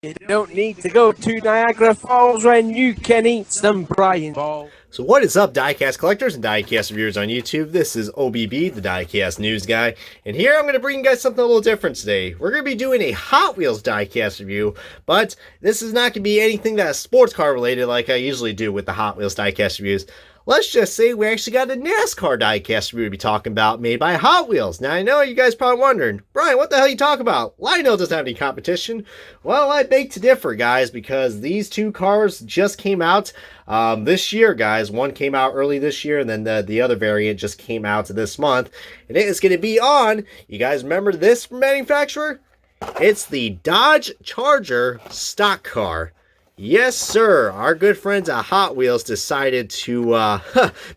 You don't need to go to Niagara Falls when you can eat some Brian Balls. So what is up, diecast collectors and diecast reviewers on YouTube? This is OBB, the diecast news guy, and here I'm going to bring you guys something a little different today. We're going to be doing a Hot Wheels diecast review, but this is not going to be anything that's sports car related like I usually do with the Hot Wheels diecast reviews. Let's just say we actually got a NASCAR diecast review to be talking about made by Hot Wheels. Now, I know you guys probably wondering, Brian, what the hell are you talking about? Lionel doesn't have any competition. Well, I beg to differ, guys, because these two cars just came out this year, guys. One came out early this year, and then the other variant just came out this month. And it is going to be on, you guys remember this manufacturer? It's the Dodge Charger stock car. Yes, sir. Our good friends at Hot Wheels decided to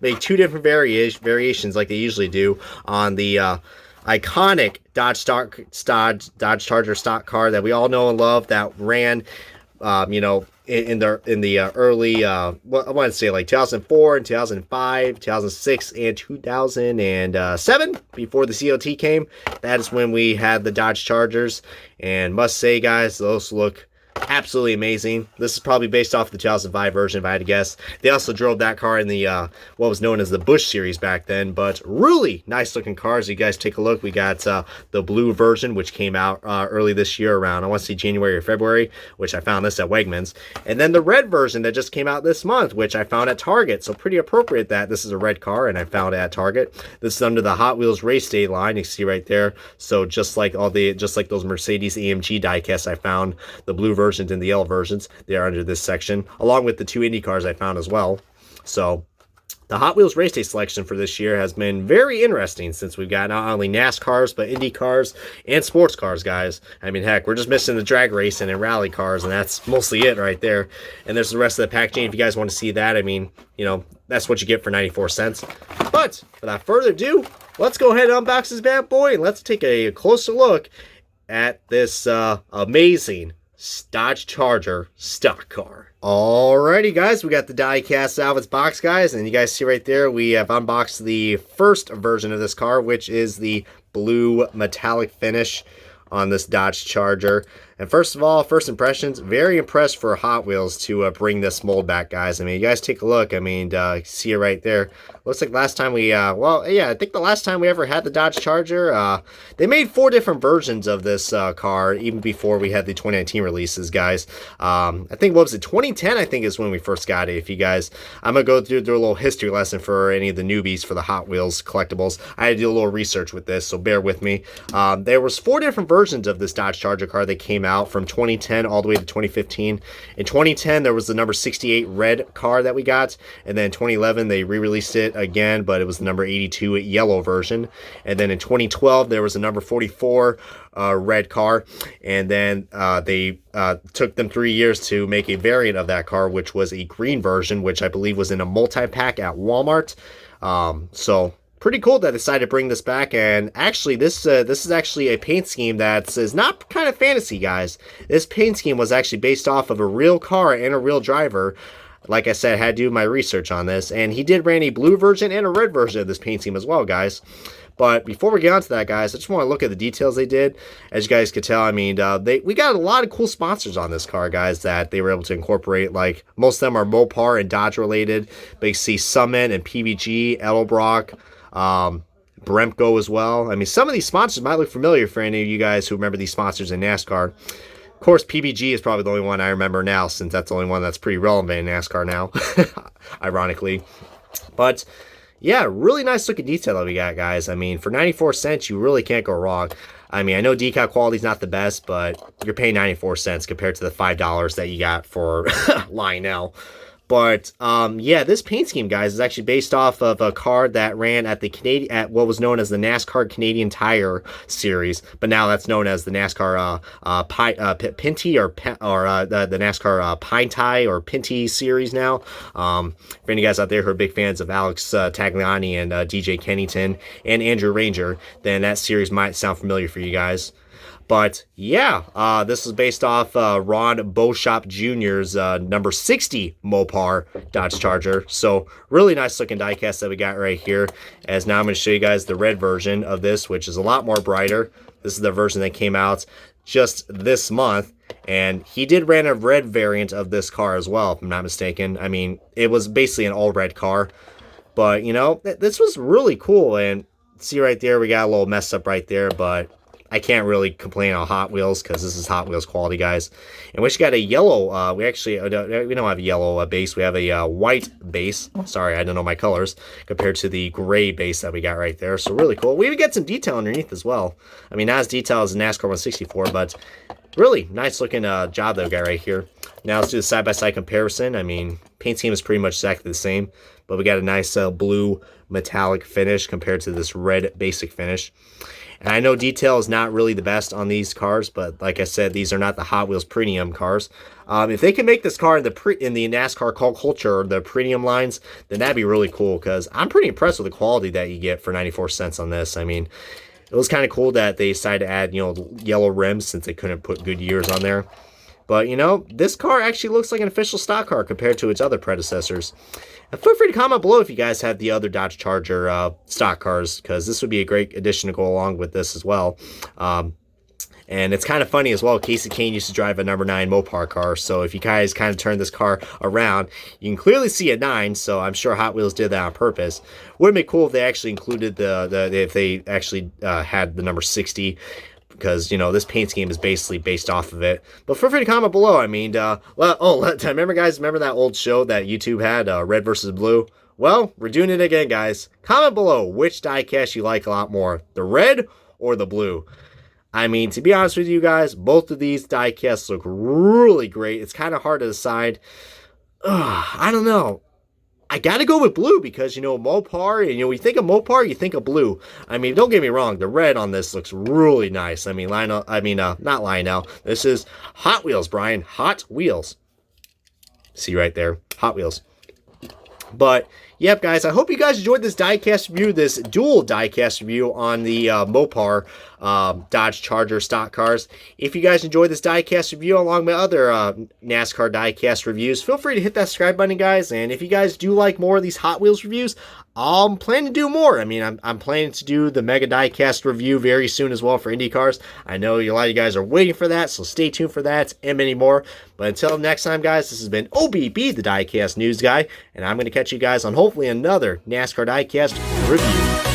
make two different variations like they usually do on the iconic Dodge Charger stock car that we all know and love that ran, in the early, I want to say like 2004 and 2005, 2006, and 2007 before the COT came. That is when we had the Dodge Chargers, and must say, guys, those look absolutely amazing. This is probably based off the 2005 version, if I had to guess. They also drove that car in the what was known as the Busch series back then, but really nice looking cars. You guys take a look. We got the blue version, which came out early this year around, I want to say January or February, which I found this at Wegmans, and then the red version that just came out this month, which I found at Target. So pretty appropriate that this is a red car and I found it at Target. This is under the Hot Wheels Race Day line, you can see right there. So just like those Mercedes AMG diecasts I found, the blue versions and the yellow versions, they are under this section, along with the two Indy cars I found as well. So the Hot Wheels Race Day selection for this year has been very interesting, since we've got not only NASCARs, but Indy cars and sports cars, guys. I mean, heck, we're just missing the drag racing and rally cars, and that's mostly it right there. And there's the rest of the packaging if you guys want to see that. I mean, that's what you get for 94 cents. But without further ado, let's go ahead and unbox this bad boy, and let's take a closer look at this amazing Dodge Charger stock car. Alrighty, guys, we got the diecast out of its box, guys, and you guys see right there we have unboxed the first version of this car, which is the blue metallic finish on this Dodge Charger. And first of all, first impressions, very impressed for Hot Wheels to bring this mold back, guys. I mean, you guys take a look. I mean, see it right there. Looks like last time we, I think the last time we ever had the Dodge Charger, they made 4 different versions of this car, even before we had the 2019 releases, guys. I think, what was it, 2010, I think, is when we first got it. If you guys, I'm going to go through a little history lesson for any of the newbies for the Hot Wheels collectibles. I had to do a little research with this, so bear with me. There was 4 different versions of this Dodge Charger car that came out from 2010 all the way to 2015. In 2010, there was the number 68 red car that we got, and then in 2011, they re-released it again, but it was the number 82 yellow version. And then in 2012, there was a number 44 red car, and then they took them 3 years to make a variant of that car, which was a green version, which I believe was in a multi-pack at Walmart. So pretty cool that they decided to bring this back. And actually, this is actually a paint scheme that is not kind of fantasy, guys. This paint scheme was actually based off of a real car and a real driver. Like I said, I had to do my research on this, and he did ran a blue version and a red version of this paint scheme as well, guys. But before we get on to that, guys, I just want to look at the details they did. As you guys could tell, I mean, we got a lot of cool sponsors on this car, guys, that they were able to incorporate. Like, most of them are Mopar and Dodge related, but you see Summit and PVG, Edelbrock, Bremco as well. I mean, some of these sponsors might look familiar for any of you guys who remember these sponsors in NASCAR. Of course, PBG is probably the only one I remember now, since that's the only one that's pretty relevant in NASCAR now, ironically. But yeah, really nice looking detail that we got, guys. I mean, for 94 cents, you really can't go wrong. I mean, I know decal quality is not the best, but you're paying 94 cents compared to the $5 that you got for Lionel. But yeah, this paint scheme, guys, is actually based off of a car that ran at what was known as the NASCAR Canadian Tire Series, but now that's known as the NASCAR Pinty or the NASCAR Pine Tie or Pinty Series now. For any guys out there who are big fans of Alex Tagliani and DJ Kennington and Andrew Ranger, then that series might sound familiar for you guys. But yeah, this is based off Ron Beauchamp Jr.'s number 60 Mopar Dodge Charger. So really nice looking diecast that we got right here. As now I'm going to show you guys the red version of this, which is a lot more brighter. This is the version that came out just this month. And he did run a red variant of this car as well, if I'm not mistaken. I mean, it was basically an all-red car. But, you know, this was really cool. And see right there, we got a little messed up right there. But I can't really complain on Hot Wheels because this is Hot Wheels quality, guys. And we just got a yellow. We don't have a yellow base. We have a white base. Sorry, I don't know my colors compared to the gray base that we got right there. So really cool. We even get some detail underneath as well. I mean, not as detailed as NASCAR 164, but really nice looking job that we got right here. Now let's do the side-by-side comparison. I mean, paint scheme is pretty much exactly the same, but we got a nice blue metallic finish compared to this red basic finish. And I know detail is not really the best on these cars, but like I said, these are not the Hot Wheels premium cars. If they can make this car in the NASCAR culture, or the premium lines, then that'd be really cool, because I'm pretty impressed with the quality that you get for 94 cents on this. I mean, it was kind of cool that they decided to add, you know, yellow rims since they couldn't put Goodyears on there. But, you know, this car actually looks like an official stock car compared to its other predecessors. And feel free to comment below if you guys have the other Dodge Charger stock cars, because this would be a great addition to go along with this as well. And it's kind of funny as well, Casey Kane used to drive a number 9 Mopar car, so if you guys kind of turn this car around, you can clearly see a 9, so I'm sure Hot Wheels did that on purpose. Would have been cool if they actually included if they actually had the number 60, because, you know, this paint scheme is basically based off of it. But feel free to comment below. I mean, remember that old show that YouTube had, Red versus Blue? Well, we're doing it again, guys. Comment below which diecast you like a lot more, the red or the blue. I mean, to be honest with you guys, both of these diecasts look really great. It's kind of hard to decide. I don't know. I gotta go with blue because, you know, Mopar, and, you know, when you think of Mopar, you think of blue. I mean, don't get me wrong, the red on this looks really nice. I mean, not Lionel. This is Hot Wheels, Brian. Hot Wheels. See right there, Hot Wheels. But, yep, guys, I hope you guys enjoyed this diecast review, this dual diecast review on the Mopar Dodge Charger stock cars. If you guys enjoyed this diecast review along with other NASCAR diecast reviews, feel free to hit that subscribe button, guys. And if you guys do like more of these Hot Wheels reviews, I'm planning to do more. I mean, I'm planning to do the Mega Diecast review very soon as well for Indy cars. I know a lot of you guys are waiting for that, so stay tuned for that and many more. But until next time, guys, this has been OBB, the Diecast News Guy, and I'm going to catch you guys on hopefully another NASCAR Diecast review.